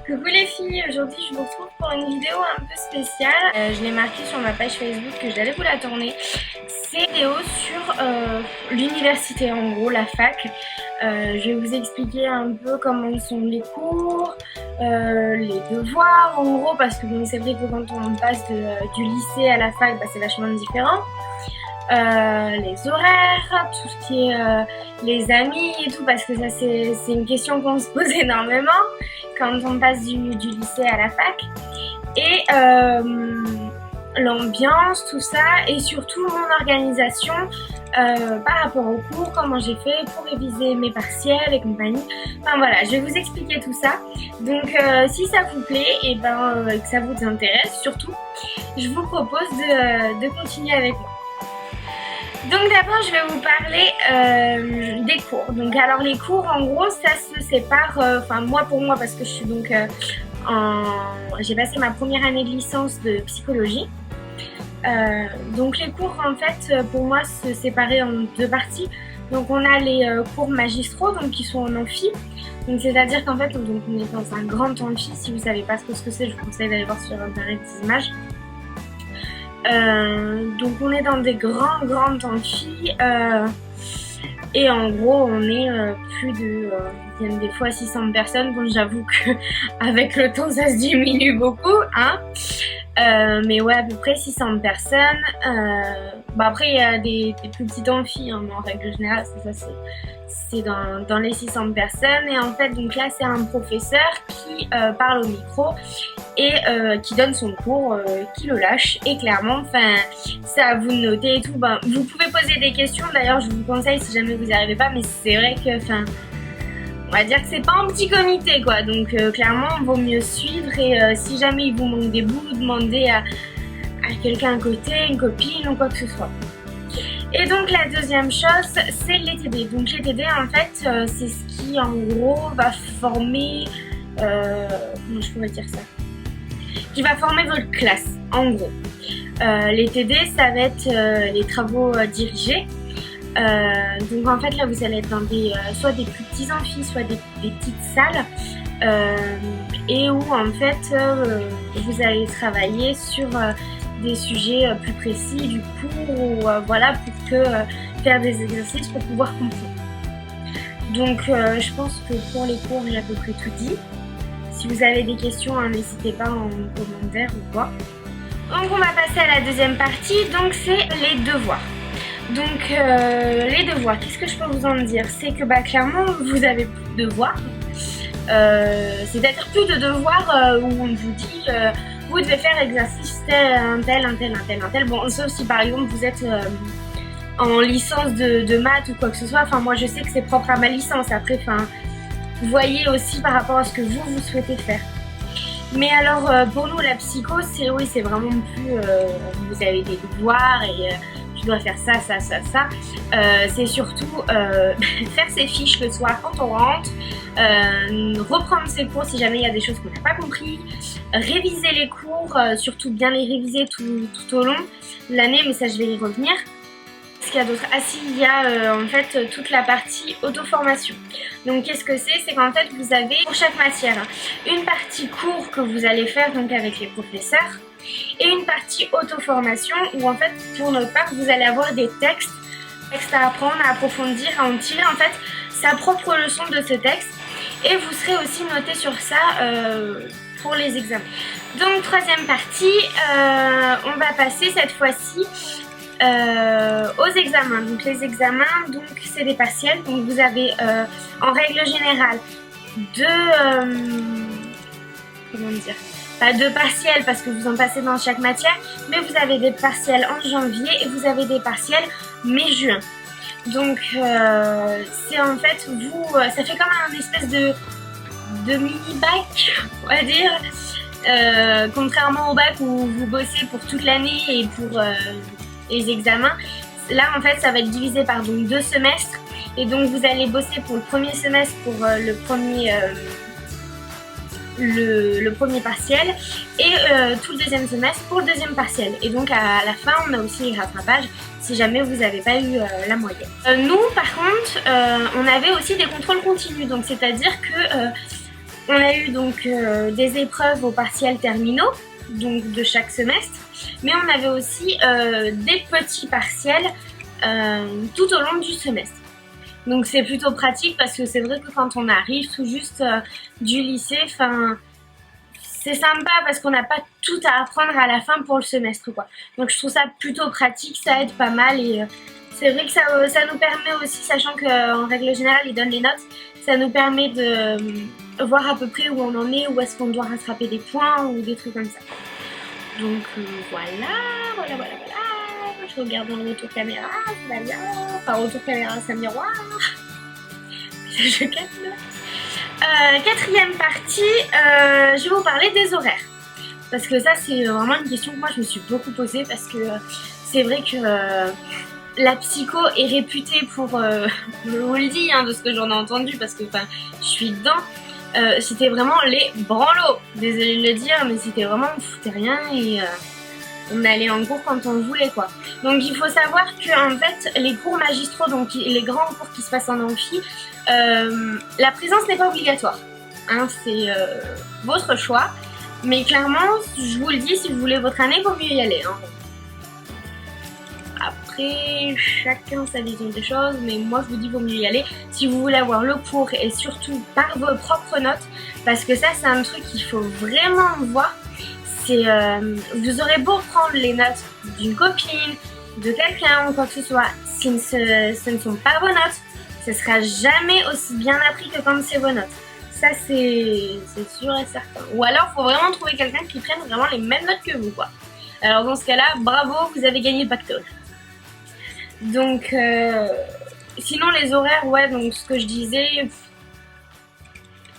Coucou les filles, aujourd'hui je vous retrouve pour une vidéo un peu spéciale. Je l'ai marqué sur ma page Facebook que j'allais vous la tourner. C'est une vidéo sur l'université, en gros la fac. Je vais vous expliquer un peu comment sont les cours, les devoirs en gros, parce que bon, c'est vrai que quand on passe du lycée à la fac, bah, c'est vachement différent. Les horaires, tout ce qui est les amis et tout, parce que ça c'est une question qu'on se pose énormément quand on passe du lycée à la fac. Et l'ambiance, tout ça, et surtout mon organisation par rapport aux cours, comment j'ai fait pour réviser mes partiels et compagnie. Enfin voilà, je vais vous expliquer tout ça. Donc si ça vous plaît et que ça vous intéresse surtout, je vous propose de continuer avec moi. Donc d'abord je vais vous parler des cours. Donc alors les cours en gros ça se sépare, moi pour moi parce que je suis donc j'ai passé ma première année de licence de psychologie. Donc les cours en fait pour moi se séparaient en deux parties. Donc on a les cours magistraux donc qui sont en amphi. Donc c'est-à-dire qu'en fait donc, on est dans un grand amphi. Si vous savez pas ce que c'est, je vous conseille d'aller voir sur internet des images. Donc on est dans des grandes amphis et en gros on est plus de des fois 600 personnes. Bon j'avoue que avec le temps ça se diminue beaucoup hein, mais ouais à peu près 600 personnes. Après il y a des plus petits amphis hein, mais en règle générale c'est dans les 600 personnes. Et en fait donc là c'est un professeur qui parle au micro et qui donne son cours, qui le lâche. Et clairement, c'est à vous de noter et tout. Vous pouvez poser des questions. D'ailleurs, je vous conseille si jamais vous n'y arrivez pas. Mais c'est vrai que, on va dire que c'est pas un petit comité, quoi. Donc, clairement, il vaut mieux suivre. Et si jamais il vous manque des bouts, demandez à quelqu'un à côté, une copine ou quoi que ce soit. Et donc, la deuxième chose, c'est les TD. Donc, les TD, en fait, c'est ce qui, en gros, va former... comment je pourrais dire ça ? Qui va former votre classe, en gros. Les TD, ça va être les travaux dirigés. Donc en fait là vous allez être dans soit des plus petits amphis, soit des petites salles. Et où en fait vous allez travailler sur des sujets plus précis du cours, ou voilà, pour faire des exercices pour pouvoir comprendre. Donc je pense que pour les cours j'ai à peu près tout dit. Si vous avez des questions, hein, n'hésitez pas en commentaire ou quoi. Donc on va passer à la deuxième partie, donc c'est les devoirs. Donc les devoirs, qu'est-ce que je peux vous en dire? C'est que clairement vous avez plus de devoirs. C'est-à-dire plus de devoirs où on vous dit vous devez faire l'exercice un tel. Bon, sauf si par exemple vous êtes en licence de maths ou quoi que ce soit. Enfin moi je sais que c'est propre à ma licence. Après vous voyez aussi par rapport à ce que vous souhaitez faire. Mais alors pour nous la psycho c'est vraiment plus vous avez des devoirs et tu dois faire ça. C'est surtout faire ses fiches le soir quand on rentre, reprendre ses cours si jamais il y a des choses qu'on n'a pas compris, réviser les cours, surtout bien les réviser tout au long de l'année, mais ça je vais y revenir. Ce qu'il y a d'autre? Ah si, il y a en fait toute la partie auto-formation. Donc qu'est-ce que c'est? C'est qu'en fait vous avez pour chaque matière une partie cours que vous allez faire donc avec les professeurs et une partie auto-formation où en fait pour notre part vous allez avoir des textes à apprendre, à approfondir, à en tirer en fait sa propre leçon de ce texte et vous serez aussi noté sur ça pour les examens. Donc troisième partie, on va passer cette fois-ci aux examens. Donc les examens, donc c'est des partiels. Donc vous avez en règle générale pas deux partiels parce que vous en passez dans chaque matière, mais vous avez des partiels en janvier et vous avez des partiels mai-juin. Donc c'est en fait ça fait comme un espèce de mini-bac, on va dire. Contrairement au bac où vous bossez pour toute l'année et pour les examens, là en fait ça va être divisé par donc 2 semestres et donc vous allez bosser pour le premier semestre pour le premier partiel et tout le deuxième semestre pour le deuxième partiel. Et donc à la fin on a aussi les rattrapages si jamais vous n'avez pas eu la moyenne. Nous par contre on avait aussi des contrôles continus, donc c'est à dire que On a eu donc des épreuves aux partiels terminaux, donc de chaque semestre, mais on avait aussi des petits partiels tout au long du semestre. Donc c'est plutôt pratique parce que c'est vrai que quand on arrive tout juste du lycée, c'est sympa parce qu'on n'a pas tout à apprendre à la fin pour le semestre, quoi. Donc je trouve ça plutôt pratique, ça aide pas mal et c'est vrai que ça nous permet aussi, sachant qu'en règle générale ils donnent les notes, ça nous permet de voir à peu près où on en est, où est-ce qu'on doit rattraper des points ou des trucs comme ça. Donc voilà. Je regarde dans le retour caméra, ça va bien. Enfin, retour caméra, c'est un miroir. Je capte. Quatrième partie, je vais vous parler des horaires. Parce que ça, c'est vraiment une question que moi, je me suis beaucoup posée. Parce que c'est vrai que la psycho est réputée pour, je vous le dis, de ce que j'en ai entendu, parce que je suis dedans. C'était vraiment les branlos. Désolée de le dire, mais c'était vraiment, on foutait rien et on allait en cours quand on voulait, quoi. Donc il faut savoir que en fait les cours magistraux, donc les grands cours qui se passent en amphi, la présence n'est pas obligatoire. C'est votre choix. Mais clairement, je vous le dis, si vous voulez votre année, il vaut mieux y aller. Après, chacun sa vision des choses, mais moi je vous dis vaut mieux y aller si vous voulez avoir le cours et surtout par vos propres notes, parce que ça c'est un truc qu'il faut vraiment voir. Vous aurez beau prendre les notes d'une copine, de quelqu'un ou quoi que ce soit, si ce ne sont pas vos notes, ce sera jamais aussi bien appris que quand c'est vos notes. Ça c'est sûr et certain. Ou alors il faut vraiment trouver quelqu'un qui prenne vraiment les mêmes notes que vous, quoi. Alors dans ce cas-là, bravo, vous avez gagné le pactole. Donc sinon les horaires, ouais, donc ce que je disais,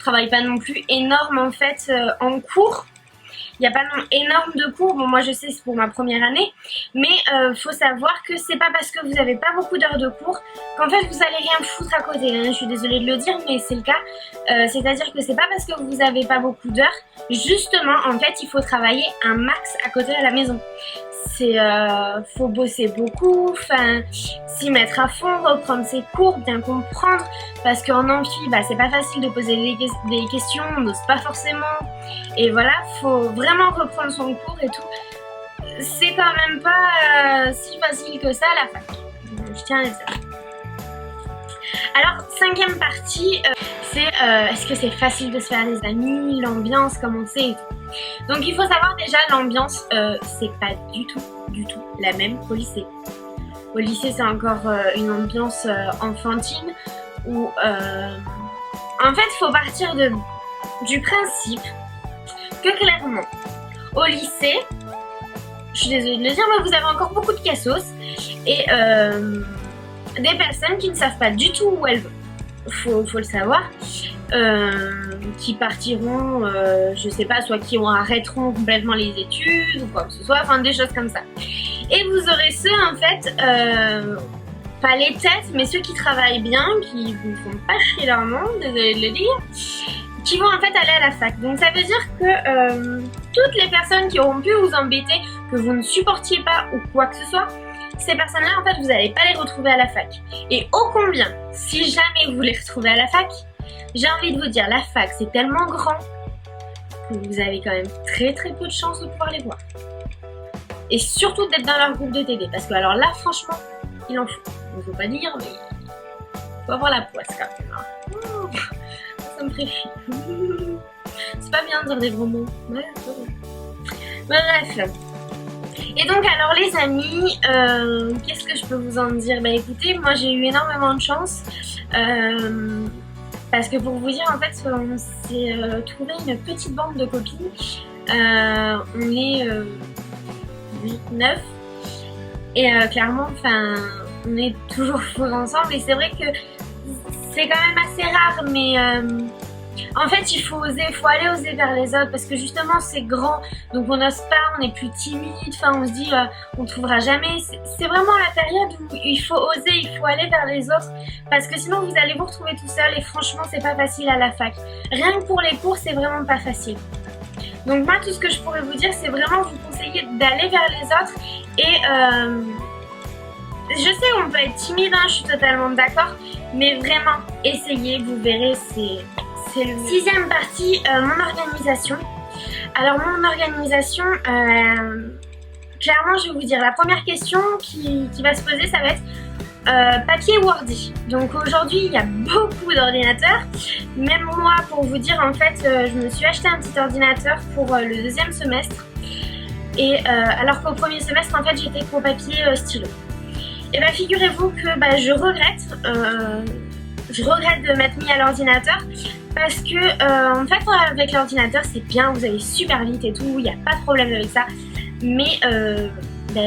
travaille pas non plus énorme en fait en cours. Il n'y a pas énorme de cours, bon moi je sais c'est pour ma première année, mais faut savoir que c'est pas parce que vous n'avez pas beaucoup d'heures de cours qu'en fait vous allez rien foutre à côté, je suis désolée de le dire mais c'est le cas, c'est-à-dire que c'est pas parce que vous n'avez pas beaucoup d'heures, justement en fait il faut travailler un max à côté à la maison. Faut bosser beaucoup, s'y mettre à fond, reprendre ses cours, bien comprendre, parce qu'en amphi, c'est pas facile de poser des questions, on n'ose pas forcément, et voilà, faut vraiment reprendre son cours et tout. C'est quand même pas si facile que ça à la fac, je tiens à le dire. Alors, cinquième partie, c'est est-ce que c'est facile de se faire des amis, l'ambiance, comment c'est et tout. Donc il faut savoir déjà l'ambiance, c'est pas du tout la même qu'au lycée. Au lycée c'est encore une ambiance enfantine où en fait il faut partir du principe que clairement au lycée, je suis désolée de le dire mais vous avez encore beaucoup de cassos et des personnes qui ne savent pas du tout où elles vont, faut le savoir, qui partiront, je sais pas, soit qui arrêteront complètement les études ou quoi que ce soit, enfin des choses comme ça. Et vous aurez ceux en fait, pas les têtes, mais ceux qui travaillent bien, qui vous font pas chier leur monde, désolée de le dire, qui vont en fait aller à la fac. Donc ça veut dire que toutes les personnes qui auront pu vous embêter, que vous ne supportiez pas ou quoi que ce soit, ces personnes-là, en fait, vous n'allez pas les retrouver à la fac. Et ô combien, si jamais vous les retrouvez à la fac, j'ai envie de vous dire, la fac, c'est tellement grand que vous avez quand même très peu de chances de pouvoir les voir. Et surtout d'être dans leur groupe de TD. Parce que alors là, franchement, il en faut. Il ne faut pas dire, mais il faut avoir la poisse quand même. Oh, ça me ferait chier. C'est pas bien de dire des gros mots. Ouais, bref. Et donc alors les amis, qu'est-ce que je peux vous en dire? Écoutez, moi j'ai eu énormément de chance parce que pour vous dire en fait on s'est trouvé une petite bande de copines, on est 8, 9 et clairement on est toujours fous ensemble et c'est vrai que c'est quand même assez rare mais en fait, il faut oser, il faut aller oser vers les autres parce que justement c'est grand, donc on n'ose pas, on est plus timide, on se dit on ne trouvera jamais. C'est vraiment la période où il faut oser, il faut aller vers les autres parce que sinon vous allez vous retrouver tout seul et franchement c'est pas facile à la fac. Rien que pour les cours c'est vraiment pas facile. Donc moi tout ce que je pourrais vous dire c'est vraiment vous conseiller d'aller vers les autres et je sais on peut être timide, je suis totalement d'accord, mais vraiment essayez, vous verrez c'est le 6e partie, mon organisation. Alors mon organisation, clairement je vais vous dire, la première question qui va se poser, ça va être papier ou ordi. Donc aujourd'hui il y a beaucoup d'ordinateurs. Même moi, pour vous dire, en fait je me suis acheté un petit ordinateur pour le 2e semestre. Et alors qu'au 1er semestre en fait j'étais qu'au papier stylo. Et bah figurez-vous que je regrette de m'être mis à l'ordinateur parce que en fait avec l'ordinateur c'est bien, vous allez super vite et tout, il n'y a pas de problème avec ça, mais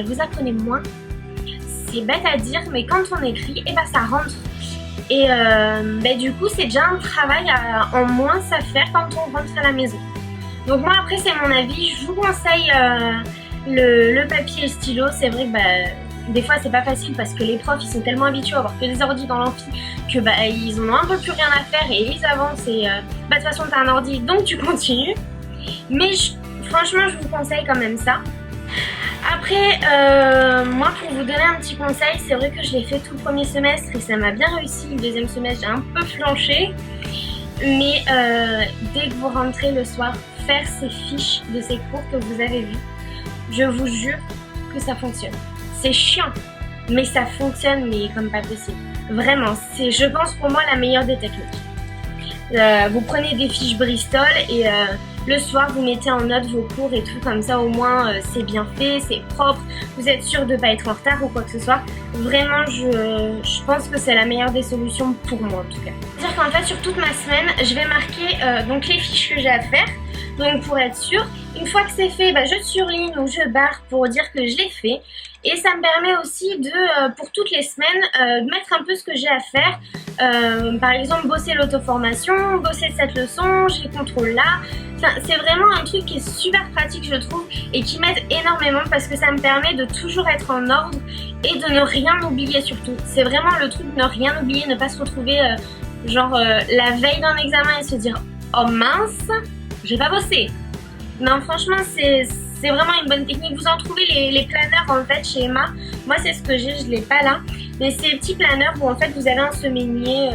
vous apprenez moins. C'est bête à dire, mais quand on écrit, et ça rentre. Et du coup c'est déjà un travail en moins à faire quand on rentre à la maison. Donc moi après c'est mon avis, je vous conseille le papier et le stylo. C'est vrai que des fois c'est pas facile parce que les profs ils sont tellement habitués à avoir que des ordi dans l'amphi que ils en ont un peu plus rien à faire et ils avancent et de toute façon t'as un ordi donc tu continues. Mais franchement je vous conseille quand même ça. Après moi pour vous donner un petit conseil, c'est vrai que je l'ai fait tout le 1er semestre et ça m'a bien réussi. Le 2e semestre j'ai un peu flanché. Mais dès que vous rentrez le soir, faire ces fiches de ces cours que vous avez vus, je vous jure que ça fonctionne. C'est chiant, mais ça fonctionne, mais comme pas possible. Vraiment, c'est je pense pour moi la meilleure des techniques. Vous prenez des fiches Bristol et le soir vous mettez en note vos cours et tout, comme ça au moins c'est bien fait, c'est propre, vous êtes sûr de ne pas être en retard ou quoi que ce soit. Vraiment je pense que c'est la meilleure des solutions pour moi en tout cas. C'est-à-dire qu'en fait sur toute ma semaine je vais marquer donc les fiches que j'ai à faire. Donc pour être sûr, une fois que c'est fait, je surligne ou je barre pour dire que je l'ai fait. Et ça me permet aussi de, pour toutes les semaines, de mettre un peu ce que j'ai à faire. Par exemple, bosser l'auto-formation, bosser cette leçon, j'ai contrôle là. Enfin, c'est vraiment un truc qui est super pratique, je trouve, et qui m'aide énormément parce que ça me permet de toujours être en ordre et de ne rien oublier surtout. C'est vraiment le truc de ne rien oublier, ne pas se retrouver la veille d'un examen et se dire « Oh mince, j'ai pas bossé ». Non, franchement, c'est vraiment une bonne technique. Vous en trouvez les planeurs en fait chez Emma. Moi c'est ce que j'ai, je l'ai pas là. Mais c'est des petits planeurs où en fait vous avez un semainier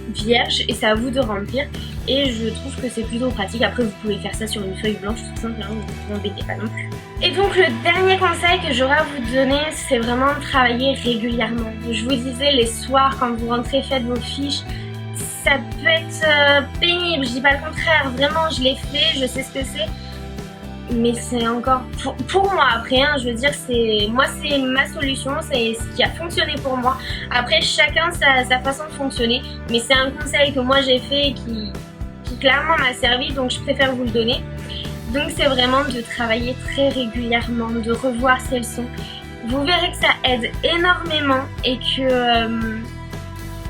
vierge et c'est à vous de remplir. Et je trouve que c'est plutôt pratique. Après vous pouvez faire ça sur une feuille blanche tout simple, vous ne vous embêtez pas non plus. Et donc le dernier conseil que j'aurais à vous donner, c'est vraiment de travailler régulièrement. Je vous disais les soirs quand vous rentrez, faites vos fiches. Ça peut être pénible, je dis pas le contraire. Vraiment je l'ai fait, je sais ce que c'est. Mais c'est encore pour moi après je veux dire c'est ma solution, c'est ce qui a fonctionné pour moi. Après chacun sa façon de fonctionner, mais c'est un conseil que moi j'ai fait et qui clairement m'a servi, donc je préfère vous le donner. Donc c'est vraiment de travailler très régulièrement, de revoir ces leçons. Vous verrez que ça aide énormément et que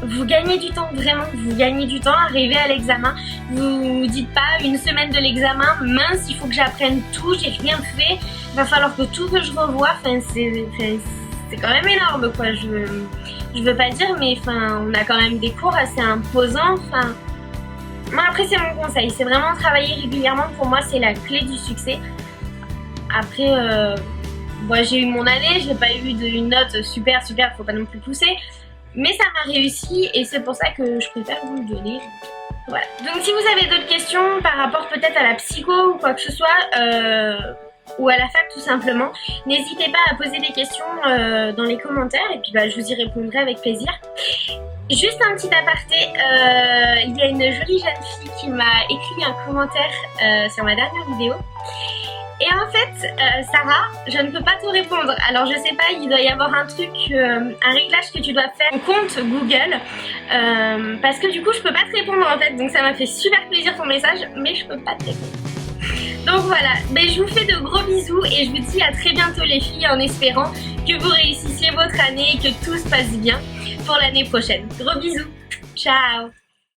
vous gagnez du temps, vraiment, vous gagnez du temps, arrivez à l'examen, vous dites pas une semaine de l'examen, mince, il faut que j'apprenne tout, j'ai rien fait, il va falloir que tout que je revoie, c'est quand même énorme quoi, je veux pas dire, mais on a quand même des cours assez imposants, moi après c'est mon conseil, c'est vraiment travailler régulièrement, pour moi c'est la clé du succès. Après, moi j'ai eu mon année, je n'ai pas eu une note super, faut pas non plus pousser. Mais ça m'a réussi et c'est pour ça que je préfère vous le donner. Voilà. Donc si vous avez d'autres questions par rapport peut-être à la psycho ou quoi que ce soit, ou à la fac tout simplement, n'hésitez pas à poser des questions dans les commentaires et puis je vous y répondrai avec plaisir. Juste un petit aparté, il y a une jolie jeune fille qui m'a écrit un commentaire sur ma dernière vidéo. Et en fait, Sarah, je ne peux pas te répondre. Alors je sais pas, il doit y avoir un truc, un réglage que tu dois faire en compte Google. Parce que du coup, je peux pas te répondre en fait. Donc ça m'a fait super plaisir ton message, mais je peux pas te répondre. Donc voilà, je vous fais de gros bisous et je vous dis à très bientôt les filles en espérant que vous réussissiez votre année et que tout se passe bien pour l'année prochaine. Gros bisous, ciao!